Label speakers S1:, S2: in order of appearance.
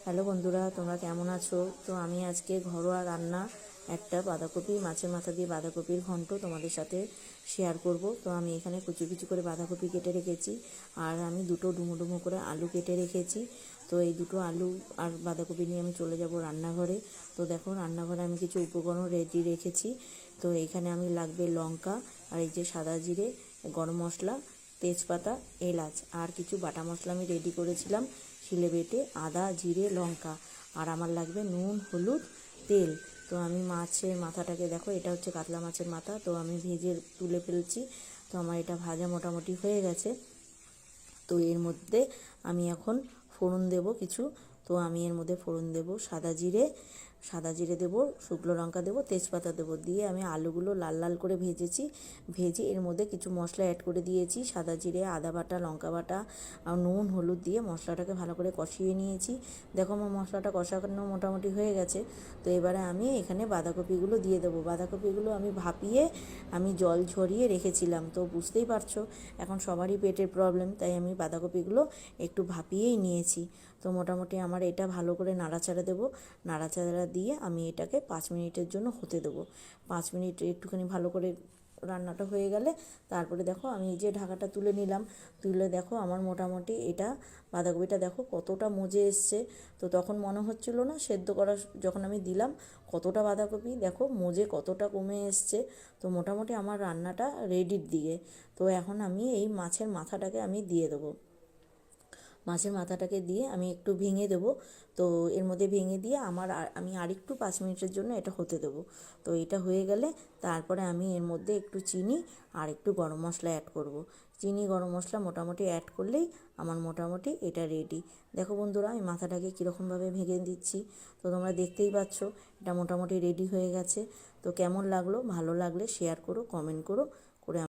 S1: Hello বন্ধুরা, তোমরা কেমন আছো? তো আমি আজকে ঘরোয়া রান্না একটা বাঁধাকপি মাছের মাথা দিয়ে বাঁধাকপির ঘন্ট তোমাদের সাথে শেয়ার করব। তো আমি এখানে কুচি কুচি করে বাঁধাকপি কেটে রেখেছি, আর আমি দুটো ডুমো ডুমো করে আলু কেটে রেখেছি। তো এই দুটো আলু আর বাঁধাকপি নিয়ে আমি চলে যাব রান্নাঘরে। তো দেখো, রান্নাঘরে আমি কিছু উপকরণ রেডি রেখেছি। তো এখানে আমি লাগবে লঙ্কা, আর এই যে সাদা জিরে, গরম মশলা, তেজপাতা, এলাচ, আর কিছু বাটা মশলা আমি রেডি করেছিলাম শিলে বেটে, আদা, জিরে, লঙ্কা। আর আমার লাগবে নুন, হলুদ, তেল। তো আমি মাছের মাথাটাকে দেখো, এটা হচ্ছে কাতলা মাছের মাথা, তো আমি ভেজে তুলে ফেলছি। তো আমার এটা ভাজা মোটামুটি হয়ে গেছে। তো এর মধ্যে আমি এখন ফোড়ন দেব কিছু। তো আমি এর মধ্যে ফোড়ন দেব সাদা জিরে দেবো, শুকনো লঙ্কা দেবো, তেজপাতা দেবো, দিয়ে আমি আলুগুলো লাল লাল করে ভেজেছি। ভেজে এর মধ্যে কিছু মশলা অ্যাড করে দিয়েছি, সাদা জিরে, আদা বাটা, লঙ্কা বাটা আর নুন, হলুদ দিয়ে মশলাটাকে ভালো করে কষিয়ে নিয়েছি। দেখো, আমার মশলাটা কষানো মোটামুটি হয়ে গেছে। তো এবারে আমি এখানে বাঁধাকপিগুলো দিয়ে দেবো। বাঁধাকপিগুলো আমি ভাপিয়ে আমি জল ঝরিয়ে রেখেছিলাম। তো বুঝতেই পারছো, এখন সবারই পেটের প্রবলেম, তাই আমি বাঁধাকপিগুলো একটু ভাপিয়েই নিয়েছি। তো মোটামুটি আমার এটা ভালো করে নাড়াচাড়া দেবো। নাড়াচাড়া দিয়ে আমি এটাকে 5 মিনিটের জন্য হতে দেবো। 5 মিনিট একটুখানি ভালো করে রান্নাটা হয়ে গেলে তারপরে দেখো, আমি এই যে ঢাকাটা তুলে নিলাম। তুলে দেখো, আমার মোটামুটি এটা বাঁধাকপিটা দেখো কতটা মজে এসছে। তো তখন মনে হচ্ছিলো না সেদ্ধ করা, যখন আমি দিলাম কতটা বাঁধাকপি দেখো মজে কতটা কমে এসছে। তো মোটামুটি আমার রান্নাটা রেডির দিকে। তো এখন আমি এই মাছের মাথাটাকে আমি দিয়ে দেবো। মাছের মাথাটাকে দিয়ে আমি একটু ভেঙে দেবো। তো এর মধ্যে ভেঙে দিয়ে আমি আরেকটু 5 মিনিটের জন্য এটা হতে দেবো। তো এটা হয়ে গেলে তারপরে আমি এর মধ্যে একটু চিনি আর একটু গরম মশলা অ্যাড করব। চিনি গরম মশলা মোটামুটি অ্যাড করলেই আমার মোটামুটি এটা রেডি। দেখো বন্ধুরা, আমি মাথাটাকে কীরকমভাবে ভেঙে দিচ্ছি। তো তোমরা দেখতেই পাচ্ছ এটা মোটামুটি রেডি হয়ে গেছে। তো কেমন লাগলো? ভালো লাগলে শেয়ার করো, কমেন্ট করো।